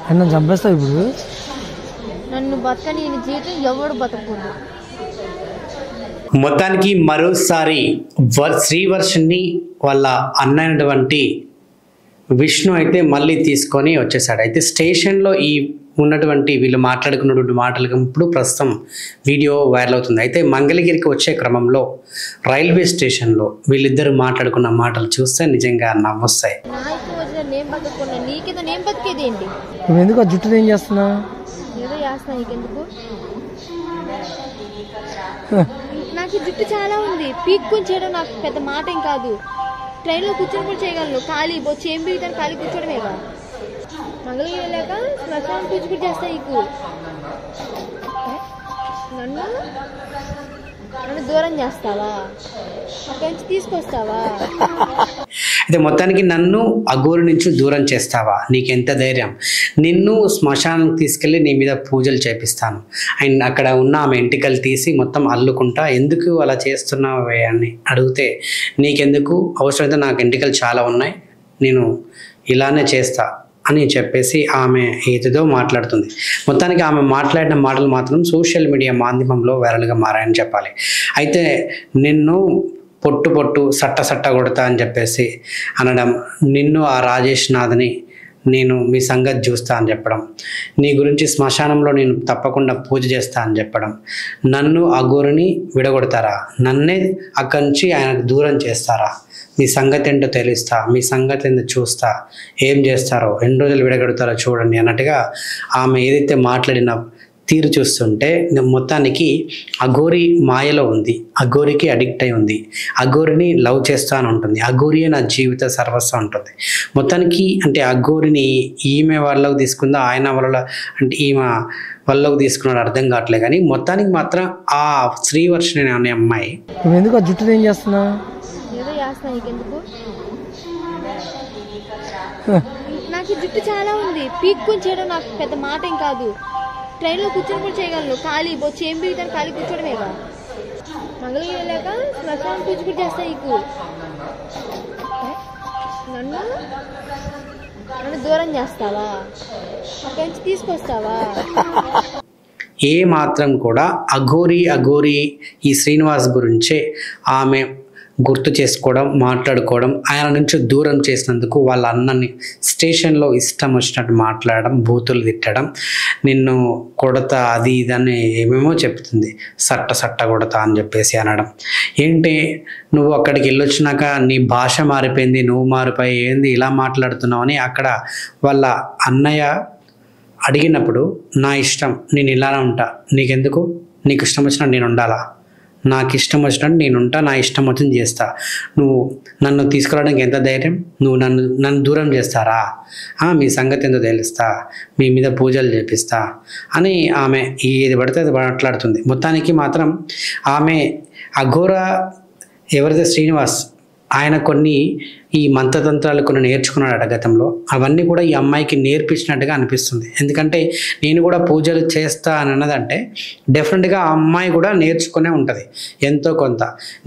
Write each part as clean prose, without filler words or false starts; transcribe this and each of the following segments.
నన్ను చంపేస్తావు ఇప్పుడు. నన్ను బతకని జీవితం ఎవడు బతకూడదు. మొత్తానికి మరోసారి శ్రీవర్షిని వాళ్ళ అన్నైనటువంటి విష్ణు అయితే మళ్ళీ తీసుకొని వచ్చేసాడు. అయితే స్టేషన్లో ఈ ఉన్నటువంటి వీళ్ళు మాట్లాడుకున్నటువంటి మాటలకు ఇప్పుడు ప్రస్తుతం వీడియో వైరల్ అవుతుంది. అయితే మంగళగిరికి వచ్చే క్రమంలో రైల్వే స్టేషన్లో వీళ్ళిద్దరు మాట్లాడుకున్న మాటలు చూస్తే నిజంగా నవ్వొస్తాయి. నువ్వు ఎందుకు ఆ జుట్టు ఏం చేస్తున్నావు? నాకు జుట్టు చాలా ఉంది, పీక్కొని చేయడం నాకు పెద్ద మాట ఏం కాదు. ట్రైన్లో కూర్చొని కూడా చేయగలను, ఖాళీ బొచ్చి ఏం పీకుతాను, ఖాళీ కూర్చోడమేగా. మంగళగిరి వెళ్ళాక శ్మశానం పూజ కూడా చేస్తా. నీకు నన్ను దూరం చేస్తావా, అక్కడి నుంచి తీసుకొస్తావా? అయితే మొత్తానికి నన్ను అఘోరి నుంచి దూరం చేస్తావా, నీకెంత ధైర్యం, నిన్ను శ్మశానానికి తీసుకెళ్ళి నీ మీద పూజలు చేపిస్తాను. అండ్ అక్కడ ఉన్న ఆమె ఎంటికలు తీసి మొత్తం అల్లుకుంటా, ఎందుకు అలా చేస్తున్నావే అని అడిగితే, నీకెందుకు అవసరమైతే నాకు ఎంటికలు చాలా ఉన్నాయి, నేను ఇలానే చేస్తా అని చెప్పేసి ఆమె ఏదో మాట్లాడుతుంది. మొత్తానికి ఆమె మాట్లాడిన మాటలు మాత్రం సోషల్ మీడియా మాధ్యమంలో వైరల్గా మారాయని చెప్పాలి. అయితే నిన్ను పొట్టు సట్ట కొడతా అని చెప్పేసి అనడం, నిన్ను ఆ రాజేష్ నాథ్ని నేను మీ సంగతి చూస్తా అని చెప్పడం, నీ గురించి శ్మశానంలో నేను తప్పకుండా పూజ చేస్తా అని చెప్పడం, నన్ను అఘోరిని విడగొడతారా, నన్నే అక్కడి నుంచి ఆయనకు దూరం చేస్తారా, మీ సంగతి ఏంటో తెలుస్తా, మీ సంగతి ఏంటో చూస్తా, ఏం చేస్తారో, ఎన్ని రోజులు విడగొడతారో చూడండి అన్నట్టుగా ఆమె ఏదైతే మాట్లాడిన తీరు చూస్తుంటే మొత్తానికి అఘోరి మాయలో ఉంది, అఘోరికి అడిక్ట్ అయి ఉంది, అఘోరిని లవ్ చేస్తాను ఉంటుంది, అఘోరియే నా జీవిత సర్వస్వం ఉంటుంది. మొత్తానికి అంటే అఘోరిని ఈమె వాళ్ళకు తీసుకుందా, ఆయన వాళ్ళ అంటే ఈమె వాళ్ళకు తీసుకున్నాడు అర్థం కావట్లేదు. కానీ మొత్తానికి మాత్రం ఆ శ్రీవర్షిని అనే అమ్మాయి నువ్వు ఎందుకు ఆ జుట్టు ఏం చేస్తున్నావు? నాకు జుట్టు చాలా ఉంది, పీక్కొని చేయడం నాకు పెద్ద మాట ఏం కాదు. ట్రైన్లో కూర్చొని కూడా చేయగలను, ఖాళీ బొచ్చి ఏం పీకుతాను, ఖాళీ కూర్చోడమేగా. మంగళగిరి వెళ్ళాక శ్మశానం పూజ కూడా చేస్తా. నీకు నన్ను దూరం చేస్తావా, అక్కడి నుంచి తీసుకొస్తావా? ఏ మాత్రం కూడా అఘోరి ఈ శ్రీనివాస్ గురించే ఆమె గుర్తు చేసుకోవడం, మాట్లాడుకోవడం, ఆయన నుంచి దూరం చేసినందుకు వాళ్ళ అన్నని స్టేషన్లో ఇష్టం వచ్చినట్టు మాట్లాడడం, బూతులు తిట్టడం, నిన్ను కొడతా అది ఇదని ఏమేమో చెప్తుంది, సట్ట కొడతా అని చెప్పేసి అనడం. ఏంటి నువ్వు అక్కడికి వెళ్ళొచ్చినాక నీ భాష మారిపోయింది, నువ్వు మారిపోయి ఏంది ఇలా మాట్లాడుతున్నావు అని అక్కడ వాళ్ళ అన్నయ్య అడిగినప్పుడు, నా ఇష్టం, నేను ఇలానే ఉంటా, నీకెందుకు, నీకు ఇష్టం వచ్చినట్టు నేను ఉండాలా, నాకు ఇష్టం వచ్చినట్టు నేను ఉంటా, నా ఇష్టం వచ్చింది చేస్తా, నువ్వు నన్ను తీసుకురావడానికి ఎంత ధైర్యం, నువ్వు నన్ను దూరం చేస్తారా, మీ సంగతి ఎంతో తెలుస్తా, మీ మీద పూజలు చేపిస్తా అని ఆమె ఏది పడితే అది మాట్లాడుతుంది. మొత్తానికి మాత్రం ఆమె అఘోర ఎవరైతే శ్రీనివాస్ ఆయన కొన్ని ఈ మంత్రతంత్రాలు కొన్ని నేర్చుకున్నాడు గతంలో, అవన్నీ కూడా ఈ అమ్మాయికి నేర్పించినట్టుగా అనిపిస్తుంది. ఎందుకంటే నేను కూడా పూజలు చేస్తా అని అన్నదంటే డెఫినెట్గా ఆ అమ్మాయి కూడా నేర్చుకునే ఉంటుంది ఎంతో కొంత.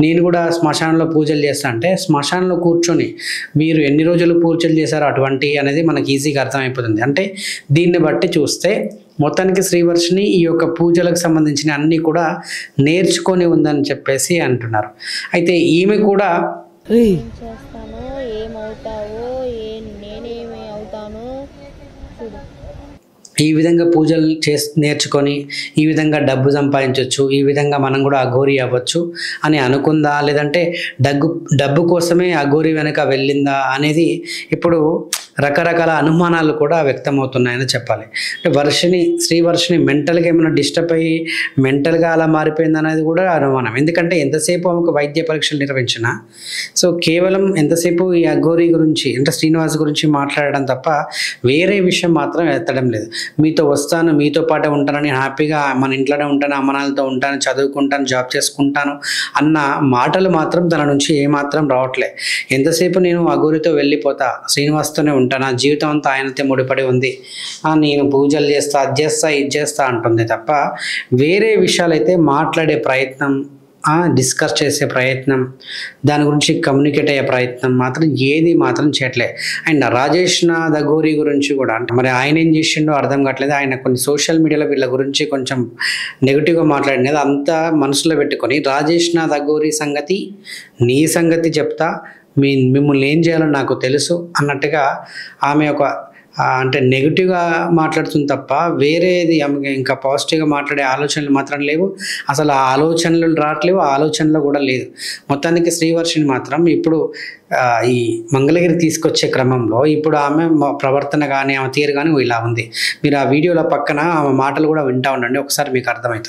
నేను కూడా శ్మశానంలో పూజలు చేస్తా అంటే శ్మశానంలో కూర్చొని మీరు ఎన్ని రోజులు పూజలు చేశారో అటువంటి అనేది మనకి ఈజీగా అర్థమైపోతుంది. అంటే దీన్ని బట్టి చూస్తే మొత్తానికి శ్రీవర్షిని ఈ యొక్క పూజలకు సంబంధించిన అన్నీ కూడా నేర్చుకొని ఉందని చెప్పేసి అంటున్నారు. అయితే ఈమె కూడా చేస్తాను, ఏమవుతావో, నేనేమి అవుతాను చూడు. ఈ విధంగా పూజలు నేర్చుకొని ఈ విధంగా డబ్బు సంపాదించవచ్చు, ఈ విధంగా మనం కూడా అఘోరి అవ్వచ్చు అని అనుకుందా, లేదంటే డబ్బు కోసమే అఘోరి వెనక వెళ్ళిందా అనేది ఇప్పుడు రకరకాల అనుమానాలు కూడా వ్యక్తమవుతున్నాయని చెప్పాలి. అంటే శ్రీవర్షిని మెంటల్గా ఏమైనా డిస్టర్బ్ అయ్యి మెంటల్గా అలా మారిపోయింది అనేది కూడా అనుమానం. ఎందుకంటే ఎంతసేపు ఆమెకు వైద్య పరీక్షలు నిర్వహించినా సో కేవలం ఎంతసేపు ఈ అఘోరి గురించి అంటే శ్రీనివాస్ గురించి మాట్లాడడం తప్ప వేరే విషయం మాత్రం ఎత్తడం లేదు. మీతో వస్తాను, మీతో పాటే ఉంటానని హ్యాపీగా మన ఇంట్లోనే ఉంటాను, అమ్మనాలతో ఉంటాను, చదువుకుంటాను, జాబ్ చేసుకుంటాను అన్న మాటలు మాత్రం తన నుంచి ఏమాత్రం రావట్లే. ఎంతసేపు నేను అఘోరితో వెళ్ళిపోతా, శ్రీనివాస్తోనే ఉంటాను, నా జీవితం అంతా ఆయనతో ముడిపడి ఉంది, నేను పూజలు చేస్తా, అది చేస్తా, ఇది చేస్తా అంటుంది తప్ప వేరే విషయాలైతే మాట్లాడే ప్రయత్నం డిస్కస్ చేసే ప్రయత్నం, దాని గురించి కమ్యూనికేట్ అయ్యే ప్రయత్నం మాత్రం ఏది మాత్రం చేయట్లే. అండ్ రాజేష్ నాథ్ అఘోరి గురించి కూడా అంటే మరి ఆయన ఏం చేసిండో అర్థం కావట్లేదు. ఆయన కొన్ని సోషల్ మీడియాలో వీళ్ళ గురించి కొంచెం నెగిటివ్గా మాట్లాడినది అంతా మనసులో పెట్టుకొని, రాజేష్ నాథ్ అఘోరి సంగతి నీ సంగతి చెప్తా, మిమ్మల్ని ఏం చేయాలో నాకు తెలుసు అన్నట్టుగా ఆమె ఒక అంటే నెగిటివ్గా మాట్లాడుతుంది తప్ప వేరేది ఆమెకి ఇంకా పాజిటివ్గా మాట్లాడే ఆలోచనలు మాత్రం లేవు. అసలు ఆ ఆలోచనలు రావట్లేవు, ఆ ఆలోచనలో కూడా లేదు. మొత్తానికి శ్రీవర్షిని మాత్రం ఇప్పుడు ఈ మంగళగిరి తీసుకొచ్చే క్రమంలో ఇప్పుడు ఆమె ప్రవర్తన కానీ ఆమె తీరు కానీ ఇలా ఉంది. మీరు ఆ వీడియోలో పక్కన ఆమె మాటలు కూడా వింటూ ఉండండి, ఒకసారి మీకు అర్థమవుతుంది.